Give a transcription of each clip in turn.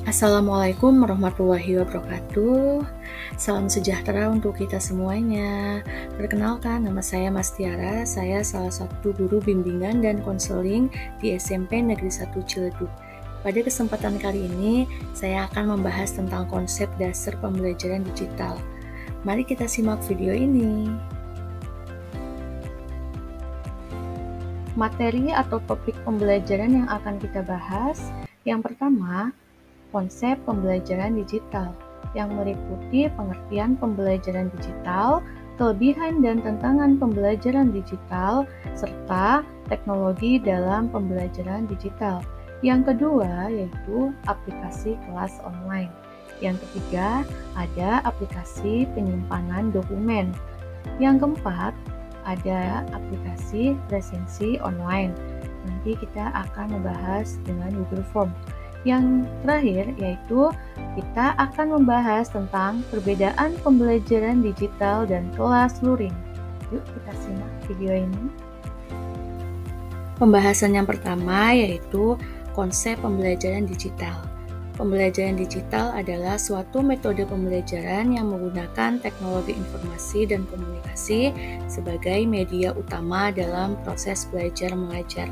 Assalamualaikum warahmatullahi wabarakatuh. Salam sejahtera untuk kita semuanya. Perkenalkan, nama saya Mas Tiara. Saya salah satu guru bimbingan dan konseling di SMP Negeri 1 Ciledug. Pada kesempatan kali ini, saya akan membahas tentang konsep dasar pembelajaran digital. Mari kita simak video ini. Materi atau topik pembelajaran yang akan kita bahas, yang pertama, konsep pembelajaran digital yang meliputi pengertian pembelajaran digital, kelebihan dan tantangan pembelajaran digital, serta teknologi dalam pembelajaran digital. Yang kedua yaitu aplikasi kelas online. Yang ketiga ada aplikasi penyimpanan dokumen. Yang keempat ada aplikasi presensi online. Nanti kita akan membahas dengan Google Form. Yang terakhir yaitu kita akan membahas tentang perbedaan pembelajaran digital dan kelas luring. Yuk kita simak video ini. Pembahasan yang pertama yaitu konsep pembelajaran digital. Pembelajaran digital adalah suatu metode pembelajaran yang menggunakan teknologi informasi dan komunikasi sebagai media utama dalam proses belajar mengajar.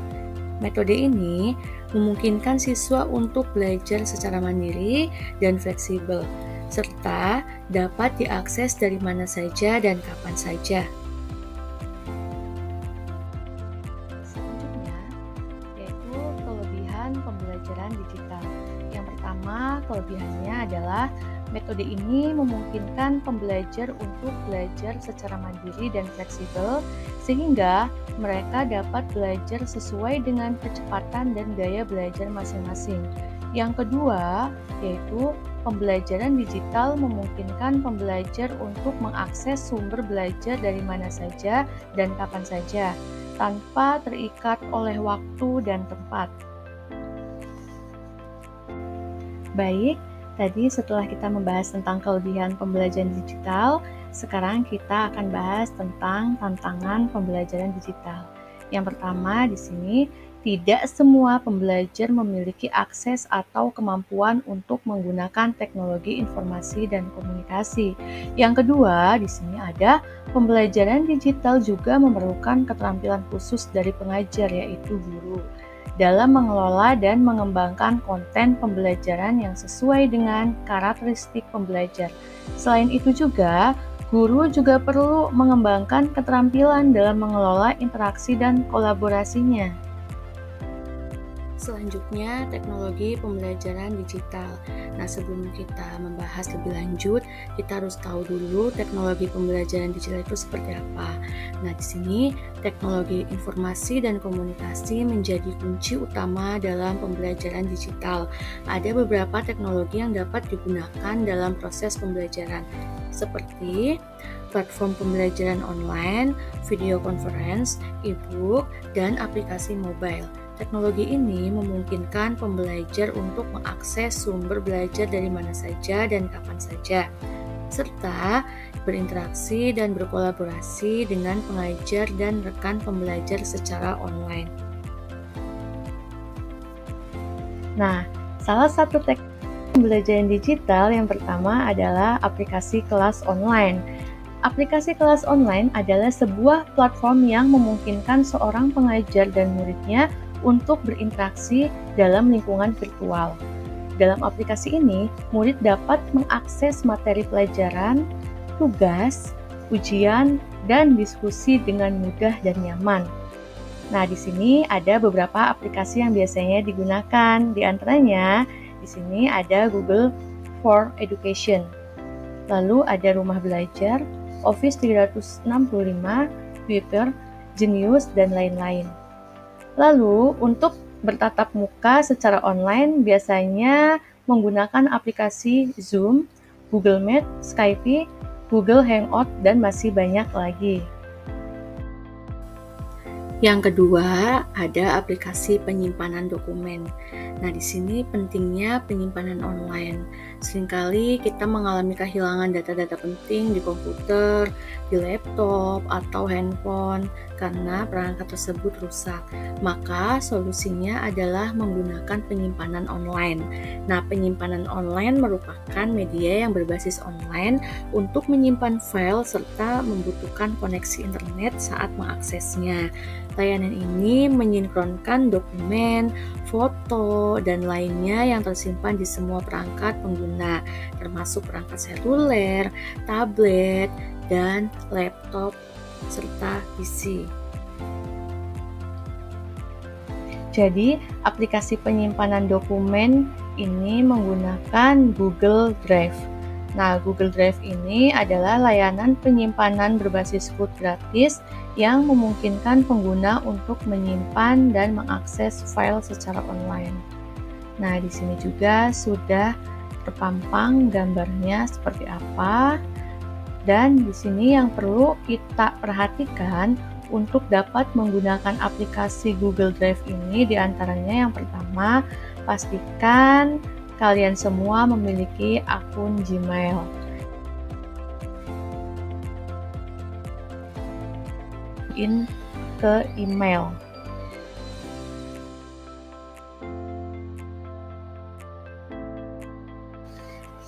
Metode ini memungkinkan siswa untuk belajar secara mandiri dan fleksibel, serta dapat diakses dari mana saja dan kapan saja. Selanjutnya, yaitu kelebihan pembelajaran digital. Yang pertama, kelebihannya adalah metode ini memungkinkan pembelajar untuk belajar secara mandiri dan fleksibel, sehingga mereka dapat belajar sesuai dengan kecepatan dan gaya belajar masing-masing. Yang kedua, yaitu pembelajaran digital memungkinkan pembelajar untuk mengakses sumber belajar dari mana saja dan kapan saja, tanpa terikat oleh waktu dan tempat. Baik, tadi setelah kita membahas tentang kelebihan pembelajaran digital, sekarang kita akan bahas tentang tantangan pembelajaran digital. Yang pertama di sini, tidak semua pembelajar memiliki akses atau kemampuan untuk menggunakan teknologi informasi dan komunikasi. Yang kedua, di sini ada pembelajaran digital juga memerlukan keterampilan khusus dari pengajar, yaitu guru, dalam mengelola dan mengembangkan konten pembelajaran yang sesuai dengan karakteristik pembelajar. Selain itu juga, guru juga perlu mengembangkan keterampilan dalam mengelola interaksi dan kolaborasinya. Selanjutnya, teknologi pembelajaran digital. Nah, sebelum kita membahas lebih lanjut, kita harus tahu dulu teknologi pembelajaran digital itu seperti apa. Nah, di sini teknologi informasi dan komunikasi menjadi kunci utama dalam pembelajaran digital. Ada beberapa teknologi yang dapat digunakan dalam proses pembelajaran, seperti platform pembelajaran online, video conference, e-book, dan aplikasi mobile. Teknologi ini memungkinkan pembelajar untuk mengakses sumber belajar dari mana saja dan kapan saja, serta berinteraksi dan berkolaborasi dengan pengajar dan rekan pembelajar secara online. Nah, salah satu teknik pembelajaran digital yang pertama adalah aplikasi kelas online. Aplikasi kelas online adalah sebuah platform yang memungkinkan seorang pengajar dan muridnya untuk berinteraksi dalam lingkungan virtual. Dalam aplikasi ini, murid dapat mengakses materi pelajaran, tugas, ujian, dan diskusi dengan mudah dan nyaman. Nah, di sini ada beberapa aplikasi yang biasanya digunakan. Di antaranya, di sini ada Google for Education. Lalu ada Rumah Belajar, Office 365, Twitter, Genius, dan lain-lain. Lalu, untuk bertatap muka secara online biasanya menggunakan aplikasi Zoom, Google Meet, Skype, Google Hangout, dan masih banyak lagi. Yang kedua, ada aplikasi penyimpanan dokumen. Nah, di sini pentingnya penyimpanan online. Seringkali kita mengalami kehilangan data-data penting di komputer, di laptop, atau handphone. karena perangkat tersebut rusak. Maka solusinya adalah menggunakan penyimpanan online. Nah, penyimpanan online merupakan media yang berbasis online untuk menyimpan file serta membutuhkan koneksi internet saat mengaksesnya. Layanan ini menyinkronkan dokumen, foto, dan lainnya yang tersimpan di semua perangkat pengguna, termasuk perangkat seluler, tablet, dan laptop, serta PC. Jadi, aplikasi penyimpanan dokumen ini menggunakan Google Drive. Nah, Google Drive ini adalah layanan penyimpanan berbasis cloud gratis yang memungkinkan pengguna untuk menyimpan dan mengakses file secara online. Nah, di sini juga sudah terpampang gambarnya seperti apa. Dan di sini yang perlu kita perhatikan untuk dapat menggunakan aplikasi Google Drive ini diantaranya yang pertama, pastikan kalian semua memiliki akun Gmail. Login ke email.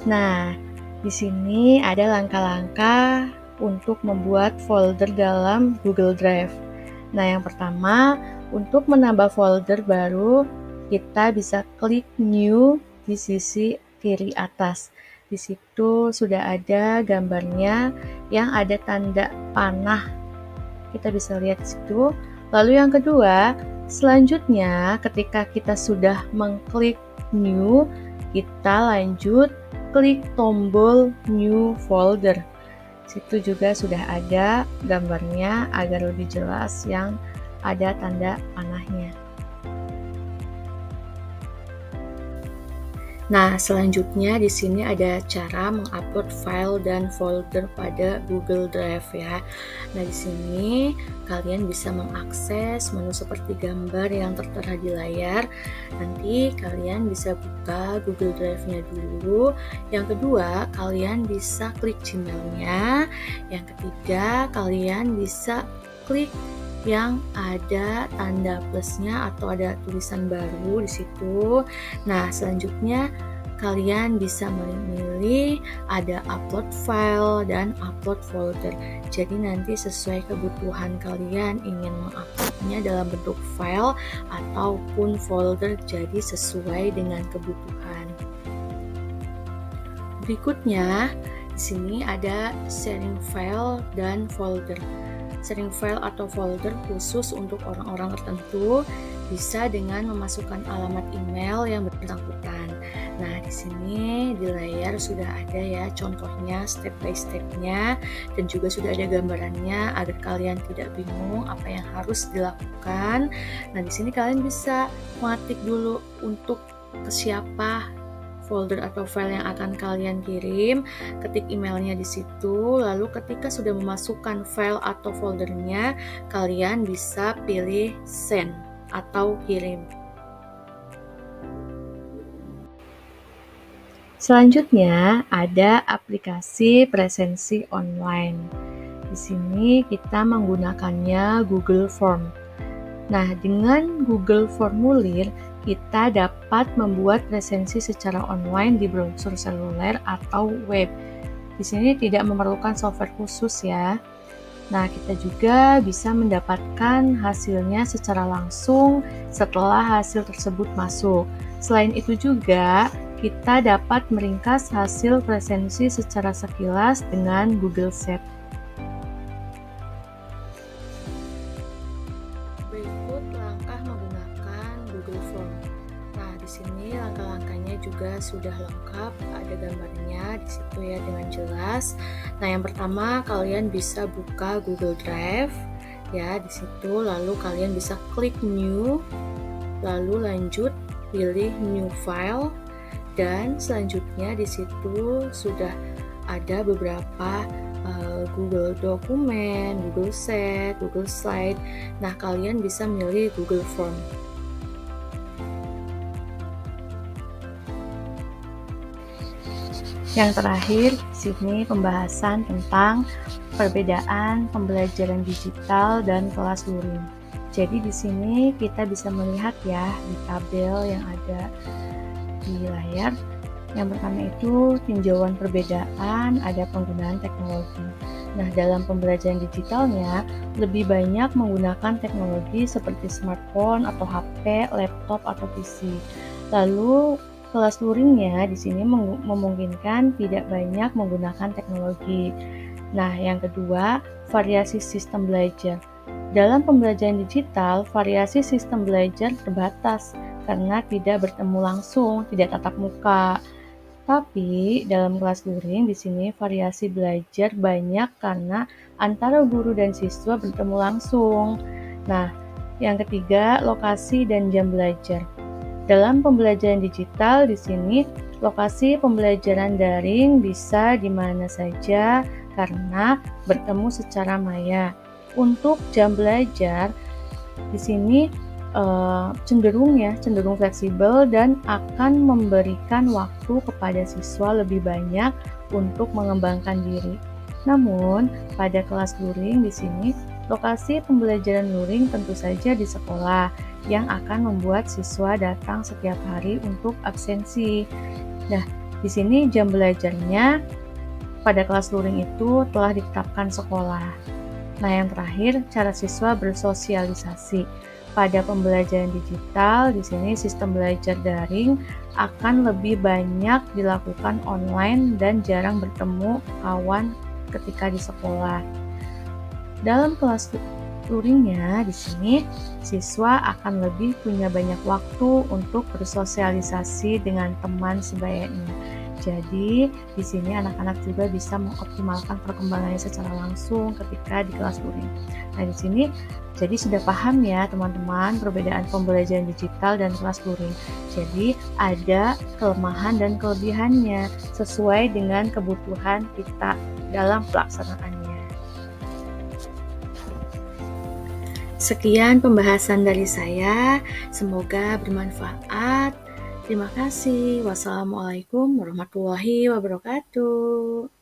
Nah, di sini ada langkah-langkah untuk membuat folder dalam Google Drive. Nah, yang pertama, untuk menambah folder baru, kita bisa klik New di sisi kiri atas. Di situ sudah ada gambarnya yang ada tanda panah. Kita bisa lihat di situ. Lalu yang kedua, selanjutnya ketika kita sudah mengklik New, kita lanjut klik tombol New Folder. Situ juga sudah ada gambarnya agar lebih jelas yang ada tanda panahnya. Nah, selanjutnya di sini ada cara mengupload file dan folder pada Google Drive ya. Nah, di sini kalian bisa mengakses menu seperti gambar yang tertera di layar. Nanti kalian bisa buka Google Drive-nya dulu. Yang kedua, kalian bisa klik Gmail-nya. Yang ketiga, kalian bisa klik yang ada tanda plusnya atau ada tulisan baru di situ. Nah, selanjutnya kalian bisa memilih ada upload file dan upload folder. Jadi nanti sesuai kebutuhan kalian ingin menguploadnya dalam bentuk file ataupun folder, jadi sesuai dengan kebutuhan. Berikutnya, di sini ada sharing file dan folder. Sharing file atau folder khusus untuk orang-orang tertentu bisa dengan memasukkan alamat email yang bersangkutan. Nah, di sini di layar sudah ada ya contohnya step by step-nya dan juga sudah ada gambarannya agar kalian tidak bingung apa yang harus dilakukan. Nah, di sini kalian bisa mengetik dulu untuk ke siapa folder atau file yang akan kalian kirim, ketik emailnya di situ, lalu ketika sudah memasukkan file atau foldernya, kalian bisa pilih send atau kirim. Selanjutnya ada aplikasi presensi online. Di sini kita menggunakannya Google Form. Nah, dengan Google Formulir kita dapat membuat presensi secara online di browser seluler atau web. Di sini tidak memerlukan software khusus ya. Nah, kita juga bisa mendapatkan hasilnya secara langsung setelah hasil tersebut masuk. Selain itu juga, kita dapat meringkas hasil presensi secara sekilas dengan Google Sheet. Berikut langkah menggunakan Google Form. Nah, di sini langkah-langkahnya juga sudah lengkap, ada gambarnya di situ ya dengan jelas. Nah, yang pertama kalian bisa buka Google Drive ya di situ, lalu kalian bisa klik New, lalu lanjut pilih New File, dan selanjutnya di situ sudah ada beberapa Google Dokumen, Google Sheet, Google Slide. Nah, kalian bisa milih Google Form. Yang terakhir, di sini pembahasan tentang perbedaan pembelajaran digital dan kelas luring. Jadi di sini kita bisa melihat ya di tabel yang ada di layar. Yang pertama itu tinjauan perbedaan, ada penggunaan teknologi. Nah, dalam pembelajaran digitalnya, lebih banyak menggunakan teknologi seperti smartphone atau HP, laptop, atau PC. Lalu, kelas luringnya di sini memungkinkan tidak banyak menggunakan teknologi. Nah, yang kedua, variasi sistem belajar. Dalam pembelajaran digital, variasi sistem belajar terbatas karena tidak bertemu langsung, tidak tatap muka. Tapi dalam kelas luring di sini variasi belajar banyak karena antara guru dan siswa bertemu langsung. Nah, yang ketiga, lokasi dan jam belajar. Dalam pembelajaran digital di sini lokasi pembelajaran daring bisa di mana saja karena bertemu secara maya. Untuk jam belajar di sini cenderung fleksibel dan akan memberikan waktu kepada siswa lebih banyak untuk mengembangkan diri. Namun, pada kelas luring di sini, lokasi pembelajaran luring tentu saja di sekolah yang akan membuat siswa datang setiap hari untuk absensi. Nah, di sini jam belajarnya pada kelas luring itu telah ditetapkan sekolah. Nah, yang terakhir, cara siswa bersosialisasi. Pada pembelajaran digital, di sini sistem belajar daring akan lebih banyak dilakukan online dan jarang bertemu kawan ketika di sekolah. Dalam kelas luringnya, di sini siswa akan lebih punya banyak waktu untuk bersosialisasi dengan teman sebayanya. Jadi, di sini anak-anak juga bisa mengoptimalkan perkembangannya secara langsung ketika di kelas luring. Nah, di sini jadi sudah paham ya teman-teman perbedaan pembelajaran digital dan kelas luring. Jadi, ada kelemahan dan kelebihannya sesuai dengan kebutuhan kita dalam pelaksanaannya. Sekian pembahasan dari saya, semoga bermanfaat. Terima kasih. Wassalamualaikum warahmatullahi wabarakatuh.